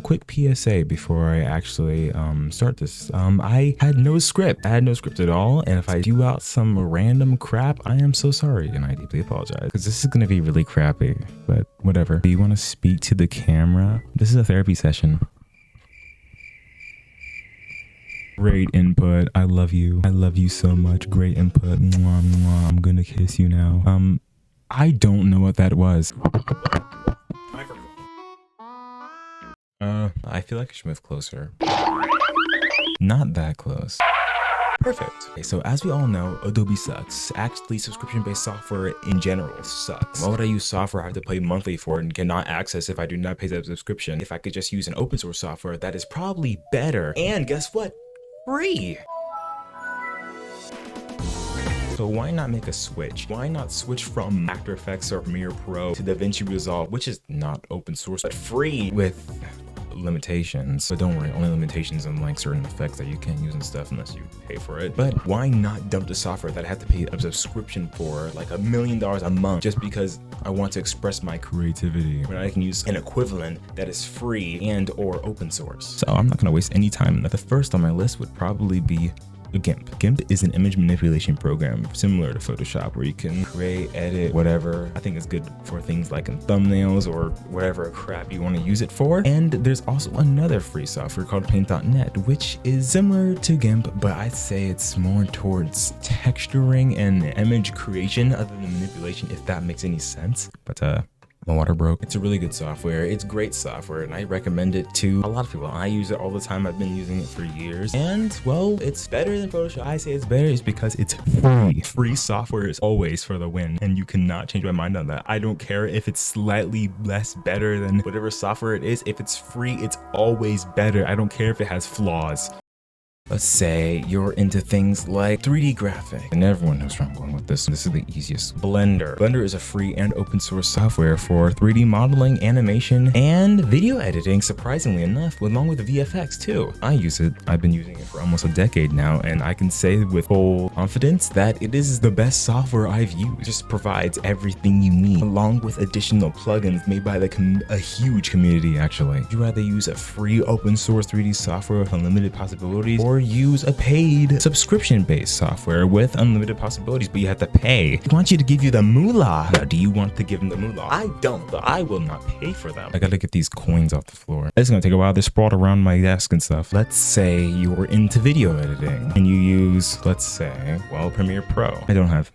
quick PSA before I actually start this. I had no script. I had no script at all, and if I do out some random crap, I am so sorry, and I deeply apologize, because this is gonna be really crappy, but whatever. Do you want to speak to the camera? This is a therapy session. Great input. I love you. I love you so much. Great input. Mwah, mwah. I'm gonna kiss you now. I don't know what that was. I feel like I should move closer. Not that close. Perfect. Okay, so as we all know, Adobe sucks. Actually, subscription-based software in general sucks. Why would I use software I have to pay monthly for and cannot access if I do not pay that subscription? If I could just use an open source software, that is probably better. And guess what? Free. So why not make a switch? Why not switch from After Effects or Premiere Pro to DaVinci Resolve, which is not open source, but free with limitations. But don't worry, only limitations on like certain effects that you can't use and stuff unless you pay for it. But why not dump the software that I have to pay a subscription for like $1 million a month just because I want to express my creativity when I can use an equivalent that is free and or open source? So I'm not gonna waste any time. The first on my list would probably be GIMP. GIMP is an image manipulation program similar to Photoshop where you can create, edit, whatever. I think it's good for things like in thumbnails or whatever crap you want to use it for. And there's also another free software called Paint.net, which is similar to GIMP, but I'd say it's more towards texturing and image creation other than manipulation, if that makes any sense. But my water broke. It's a really good software. It's great software, and I recommend it to a lot of people. I use it all the time. I've been using it for years, and well, it's better than Photoshop. I say it's better is because it's free. Free software is always for the win, and you cannot change my mind on that. I don't care if it's slightly less better than whatever software it is. If it's free, it's always better. I don't care if it has flaws. Let's say you're into things like 3D graphics, and everyone knows where I'm going with this. This is the easiest. Blender. Blender is a free and open source software for 3D modeling, animation, and video editing, surprisingly enough, along with VFX too. I use it. I've been using it for almost a decade now, and I can say with full confidence that it is the best software I've used. It just provides everything you need, along with additional plugins made by a huge community, actually. Would you rather use a free open source 3D software with unlimited possibilities, or use a paid subscription-based software with unlimited possibilities, but you have to pay? I want you to give you the moolah. Now, do you want to give them the moolah? I don't, but I will not pay for them. I gotta get these coins off the floor. It's gonna take a while. They're sprawled around my desk and stuff. Let's say you're into video editing and you use, let's say, well, Premiere Pro. I don't have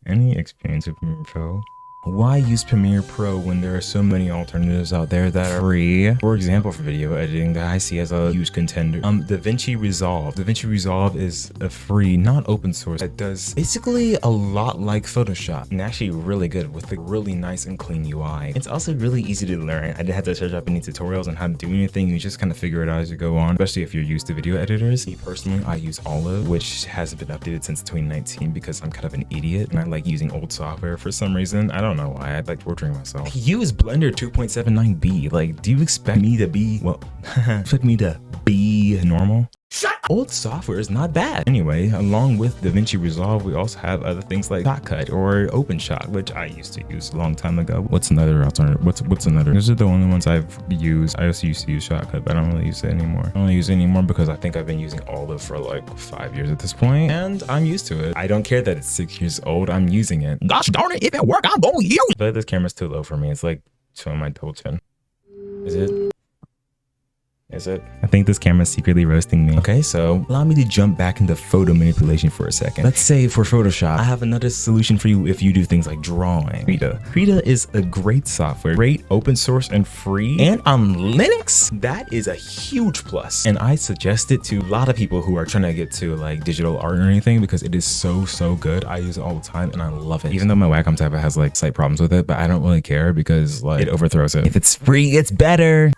any experience with Premiere Pro. Why use Premiere Pro when there are so many alternatives out there that are free? For example, for video editing that I see as a huge contender, DaVinci Resolve. DaVinci Resolve is a free, not open source, that does basically a lot like Photoshop, and actually really good with a really nice and clean UI. It's also really easy to learn. I didn't have to search up any tutorials on how to do anything. You just kind of figure it out as you go on, especially if you're used to video editors. Me personally, I use Olive, which hasn't been updated since 2019 because I'm kind of an idiot and I like using old software for some reason. I don't know why. I like torturing myself. I use Blender 2.79b. Like, do you expect me to be, well, expect me to be normal? Shut up! Old software is not bad. Anyway, along with DaVinci Resolve, we also have other things like Shotcut or OpenShot, which I used to use a long time ago. What's another alternative? What's another? Those are the only ones I've used. I also used to use Shotcut, but I don't really use it anymore. I don't really use it anymore because I think I've been using Olive for like 5 years at this point, and I'm used to it. I don't care that it's 6 years old. I'm using it. Gosh darn it, if it works, I'm gonna use it. I feel like this camera's too low for me. It's like showing my double chin. Is it? Is it? I think this camera's secretly roasting me. Okay, so allow me to jump back into photo manipulation for a second. Let's say for Photoshop, I have another solution for you if you do things like drawing. Krita. Krita is a great software, great open source and free, and on Linux, that is a huge plus. And I suggest it to a lot of people who are trying to get to like digital art or anything because it is so good. I use it all the time and I love it. Even though my Wacom tablet has like slight problems with it, but I don't really care because like it overthrows it. If it's free, it's better.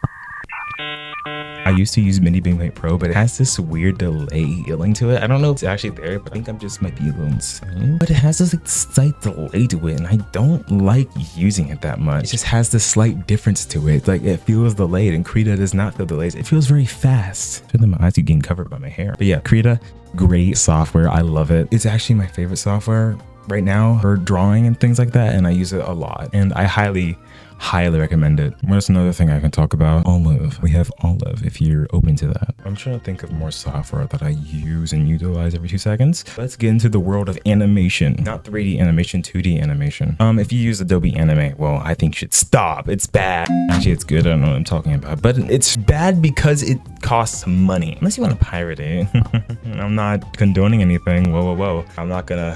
I used to use Mini Paint Pro, but it has this weird delay feeling to it. I don't know if it's actually there, but I think I just might be a little insane. But it has this like slight delay to it, and I don't like using it that much. It just has this slight difference to it. Like it feels delayed, and Krita does not feel delayed. It feels very fast. I feel like my eyes are getting covered by my hair. But yeah, Krita, great software. I love it. It's actually my favorite software right now for drawing and things like that, and I use it a lot. And I highly Highly recommend it. What's another thing I can talk about? Olive. We have Olive if you're open to that. I'm trying to think of more software that I use and utilize every 2 seconds. Let's get into the world of animation. Not 3D animation, 2D animation. If you use Adobe Animate, well, I think you should stop. It's bad. Actually, it's good. I don't know what I'm talking about. But it's bad because it costs money. Unless you want to pirate it. I'm not condoning anything. Whoa, whoa, whoa. I'm not gonna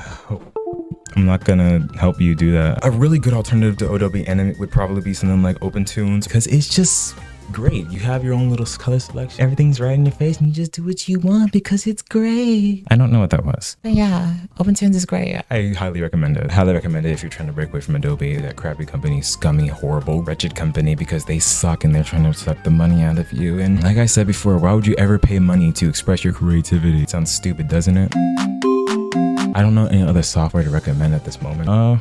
help you do that. A really good alternative to Adobe Animate would probably be something like OpenTunes, because it's just great. You have your own little color selection. Everything's right in your face and you just do what you want because it's great. I don't know what that was. But yeah, OpenTunes is great. I highly recommend it. Highly recommend it if you're trying to break away from Adobe, that crappy company, scummy, horrible, wretched company, because they suck and they're trying to suck the money out of you. And like I said before, why would you ever pay money to express your creativity? It sounds stupid, doesn't it? I don't know any other software to recommend at this moment.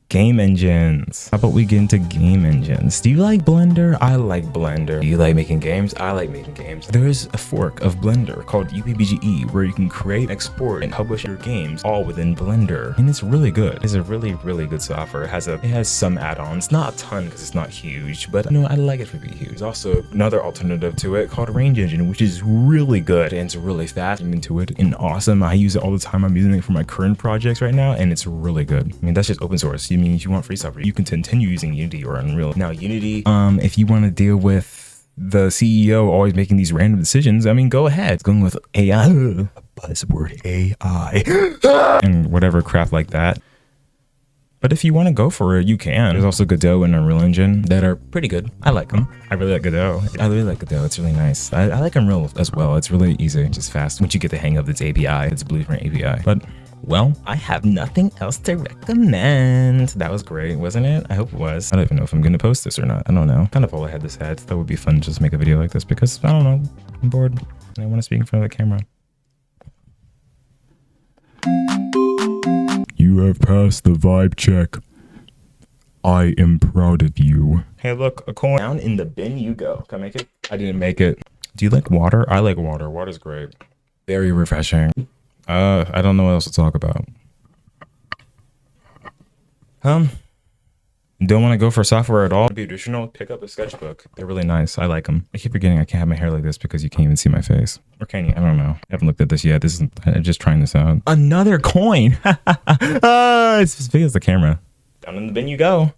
Game engines. How about we get into game engines? Do you like Blender? I like Blender. Do you like making games? I like making games. There is a fork of Blender called UPBGE where you can create, export, and publish your games all within Blender. And it's really good. It's a really, really good software. It has some add-ons. Not a ton because it's not huge, but no, I like it for being huge. There's also another alternative to it called Range Engine, which is really good and it's really fast. I'm into it and awesome. I use it all the time. I'm using it for my current projects right now and it's really good. I mean, that's just open source. You mean if you want free software, you can continue using Unity or Unreal. Now Unity, if you want to deal with the CEO always making these random decisions, I mean, go ahead. It's going with AI, buzzword AI, and whatever crap like that. But if you want to go for it, you can. There's also Godot and Unreal Engine that are pretty good. I like them. I really like Godot. It's really nice. I like Unreal as well. It's really easy, just fast. Once you get the hang of its API, its Blueprint API. But well, I have nothing else to recommend. That was great, wasn't it? I hope it was. I don't even know if I'm going to post this or not. I don't know. Kind of all I had to say. I thought it would be fun to just make a video like this because, I don't know, I'm bored and I want to speak in front of the camera. You have passed the vibe check. I am proud of you. Hey, look, a coin. Down in the bin you go. Can I make it? I didn't make it. Do you like water? I like water. Water's great. Very refreshing. I don't know what else to talk about. Don't want to go for software at all? Be additional, pick up a sketchbook. They're really nice. I like them. I keep forgetting I can't have my hair like this because you can't even see my face. Or can you? I don't know. I haven't looked at this yet. I'm just trying this out. Another coin! It's as big as the camera. Down in the bin you go.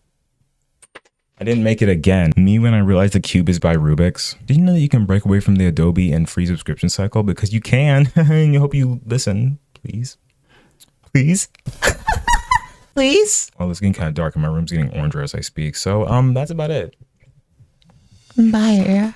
I didn't make it again. Me when I realized the cube is by Rubik's. Did you know that you can break away from the Adobe and free subscription cycle? Because you can. And I hope you listen. Please. Please. Please. Well, it's getting kind of dark and my room's getting oranger as I speak. So, that's about it. Bye.